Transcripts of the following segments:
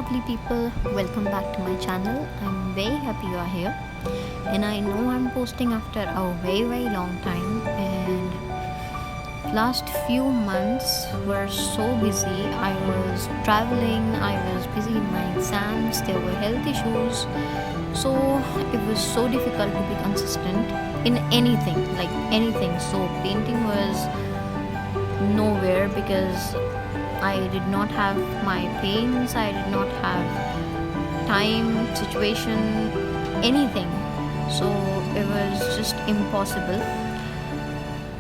lovely people, welcome back to my channel. I'm very happy you are here, and I know I'm posting after a very long time, and last few months were so busy. I was traveling, I was busy in my exams, there were health issues, so it was so difficult to be consistent in anything, like anything. So painting was nowhere because I did not have my paints, I did not have time, situation, anything. So it was just impossible.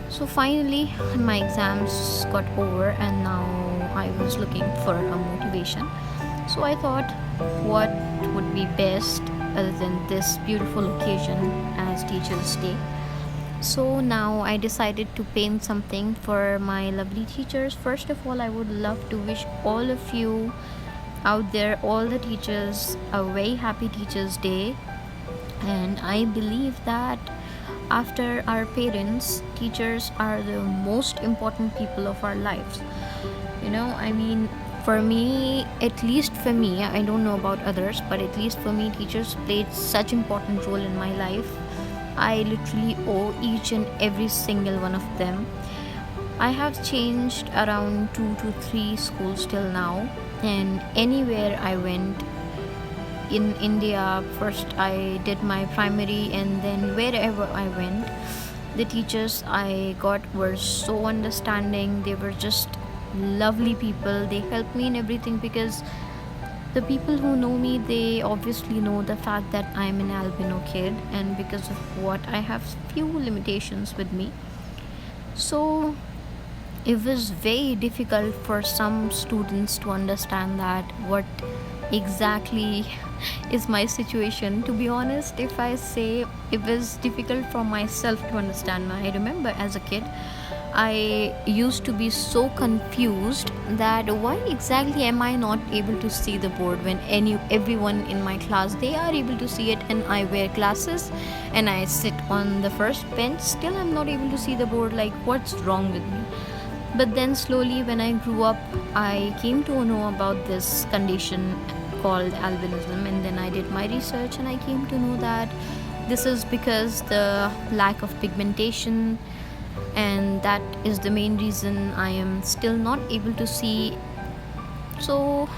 So finally, my exams got over, and now I was looking for a motivation. So I thought, what would be best other than this beautiful occasion as Teachers' Day? So now I decided to paint something for my lovely teachers. First of all, I would love to wish all of you out there, all the teachers, a very happy Teachers' Day. And I believe that after our parents, teachers are the most important people of our lives. For me, at least for me, I don't know about others, but at least for me, teachers played such important role in my life. I literally owe each and every single one of them. I have changed around 2 to 3 schools till now, and anywhere I went in India, first I did my primary, and then wherever I went, the teachers I got were so understanding. They were just lovely people. They helped me in everything because the people who know me, they obviously know the fact that I'm an albino kid, and because of what I have few limitations with me. So it was very difficult for some students to understand that what exactly is my situation. To be honest, if I say, it was difficult for myself to understand. I remember as a kid, I used to be so confused that why exactly am I not able to see the board when everyone in my class, they are able to see it, and I wear glasses and I sit on the first bench, still I'm not able to see the board. Like, what's wrong with me? But then slowly when I grew up, I came to know about this condition called albinism, and then I did my research and I came to know that this is because the lack of pigmentation, and that is the main reason I am still not able to see. So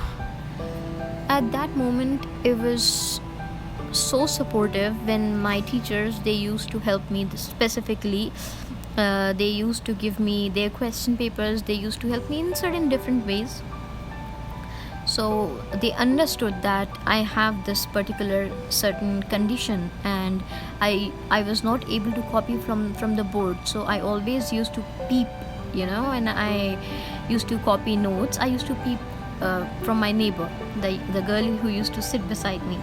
at that moment, it was so supportive when my teachers, they used to help me specifically. They used to give me their question papers, they used to help me in certain different ways. So they understood that I have this particular certain condition, and I was not able to copy from the board. So I always used to peep, and I used to copy notes. I used to peep from my neighbor, the girl who used to sit beside me.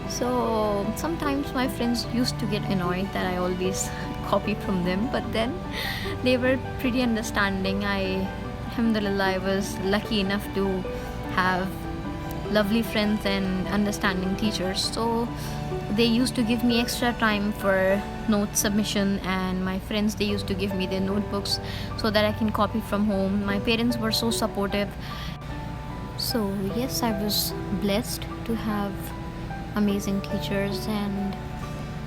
So sometimes my friends used to get annoyed that I always copy from them, but then they were pretty understanding. Alhamdulillah, I was lucky enough to have lovely friends and understanding teachers. So they used to give me extra time for note submission, and my friends, they used to give me their notebooks so that I can copy from home. My parents were so supportive. So yes, I was blessed to have amazing teachers, and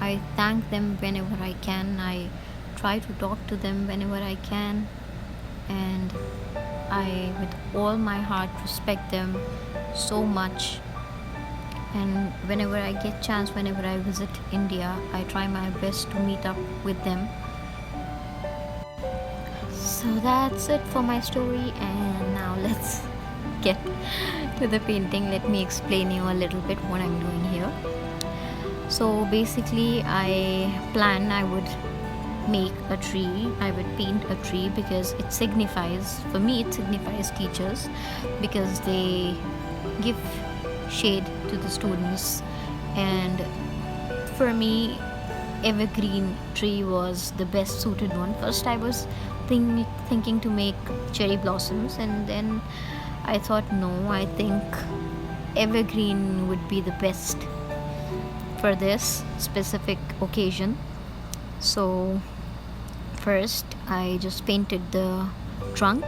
I thank them whenever I can. I try to talk to them whenever I can, and I, with all my heart, respect them so much. And whenever I get chance, whenever I visit India, I try my best to meet up with them. So that's it for my story, and now let's get to the painting. Let me explain you a little bit what I'm doing here. So basically, I planned I would make a tree. I would paint a tree because it signifies, for me, it signifies teachers, because they give shade to the students. And for me, evergreen tree was the best suited one. First I was thinking to make cherry blossoms, and then I thought, no, I think evergreen would be the best for this specific occasion. So first I just painted the trunk,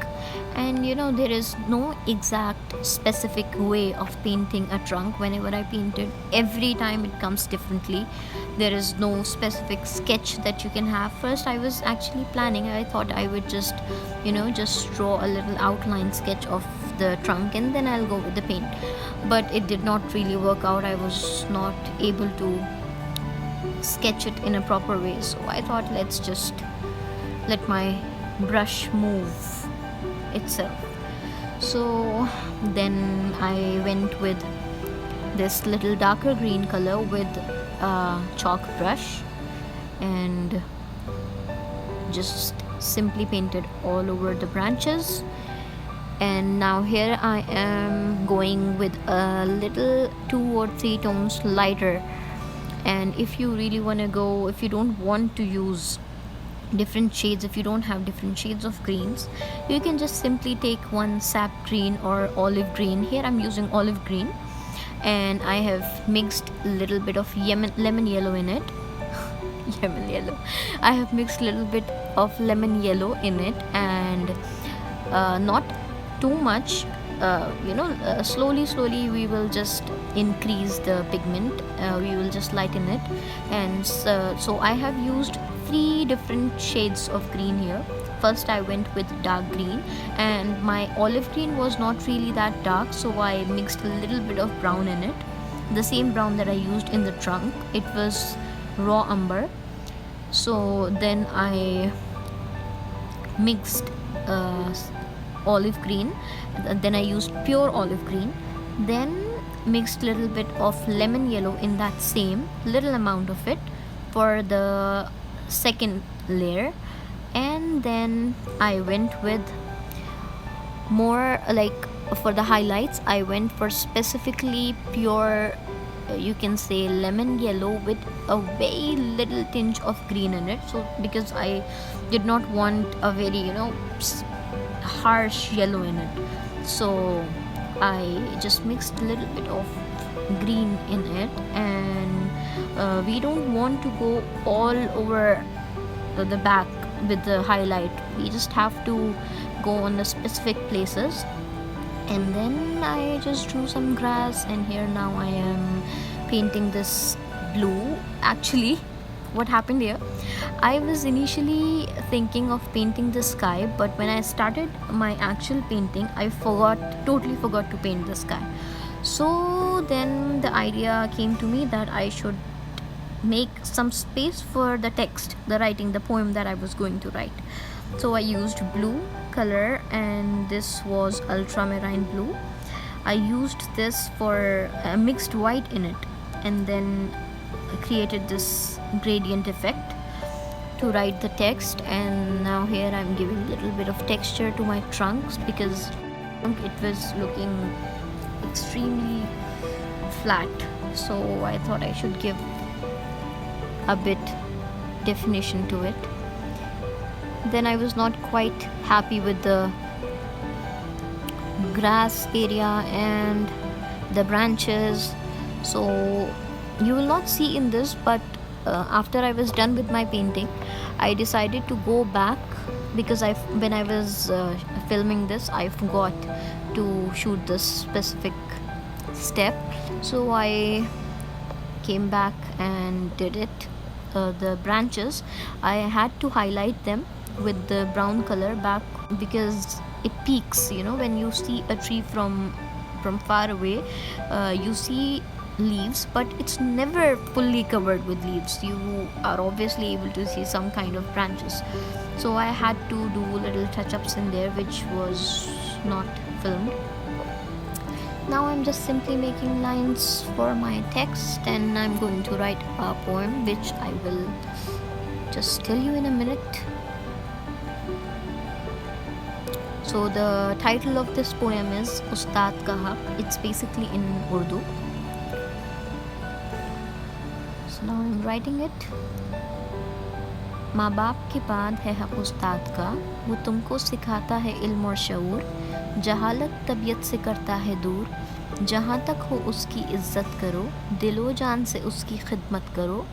And there is no exact specific way of painting a trunk. Whenever I paint it, every time it comes differently. There is no specific sketch that you can have. First I was actually planning, I thought I would just draw a little outline sketch of the trunk and then I'll go with the paint. But it did not really work out. I was not able to sketch it in a proper way, so I thought, let's just let my brush move itself. So then I went with this little darker green color with a chalk brush and just simply painted all over the branches. And now here I am going with a little 2 or 3 tones lighter. And if you really want to go, if you don't want to use different shades, if you don't have different shades of greens, you can just simply take one sap green or olive green. Here I'm using olive green, and I have mixed a little bit of lemon yellow in it. Lemon yellow. I have mixed a little bit of lemon yellow in it, and not too much. Slowly we will just increase the pigment. We will just lighten it. And so I have used 3 different shades of green here. First I went with dark green, and my olive green was not really that dark, so I mixed a little bit of brown in it, the same brown that I used in the trunk. It was raw umber. So then I mixed olive green, then I used pure olive green, then mixed little bit of lemon yellow in that same little amount of it for the second layer. And then I went with more, like for the highlights I went for specifically pure, you can say lemon yellow with a very little tinge of green in it. So because I did not want a very harsh yellow in it, so I just mixed a little bit of green in it. And we don't want to go all over the back with the highlight. We just have to go on the specific places. And then I just drew some grass, and here now I am painting this blue. Actually, what happened here, I was initially thinking of painting the sky, but when I started my actual painting, I totally forgot to paint the sky. So then the idea came to me that I should make some space for the text, the writing, the poem that I was going to write. So I used blue color, and this was ultramarine blue. I used this for mixed white in it, and then created this gradient effect to write the text. And now here I'm giving a little bit of texture to my trunks, because it was looking extremely flat, so I thought I should give a bit definition to it. Then I was not quite happy with the grass area and the branches, so you will not see in this, but after I was done with my painting, I decided to go back, because when I was filming this, I forgot to shoot this specific step. So I came back and did it. The branches, I had to highlight them with the brown color back, because it peaks, when you see a tree from far away, you see leaves, but it's never fully covered with leaves. You are obviously able to see some kind of branches. So I had to do little touch-ups in there, which was not filmed. Now I'm just simply making lines for my text, and I'm going to write a poem, which I will just tell you in a minute. So the title of this poem is Ustad Ka Haq. It's basically in Urdu. So now I'm writing it. माँ बाप के बाद है हक उस्ताद का, वो तुमको सिखाता है इल्म और शऊर, जहालत तबीयत से करता है दूर, जहाँ तक हो उसकी इज़्ज़त करो, दिलो जान से उसकी खिदमत करो,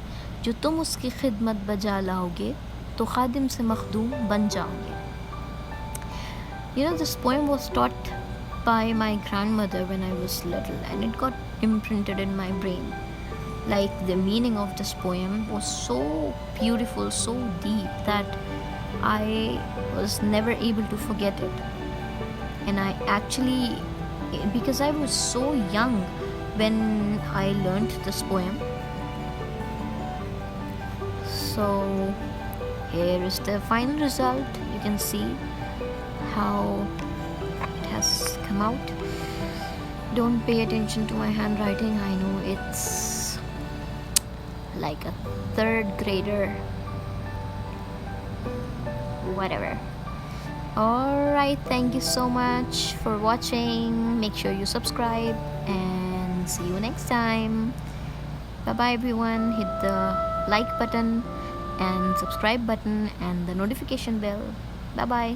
जो तुम उसकी खिदमत बजा लाओगे तो खादिम से मखदूम बन जाओगे. This poem was taught by my grandmother when I was little, and it got imprinted in my brain. Like, the meaning of this poem was so beautiful, so deep, that I was never able to forget it. And I actually, because I was so young when I learned this poem, so here is the final result. You can see how it has come out. Don't pay attention to my handwriting. I know it's like a third grader. Whatever. Alright, thank you so much for watching. Make sure you subscribe and see you next time. Bye bye, everyone. Hit the like button and subscribe button and the notification bell. Bye bye.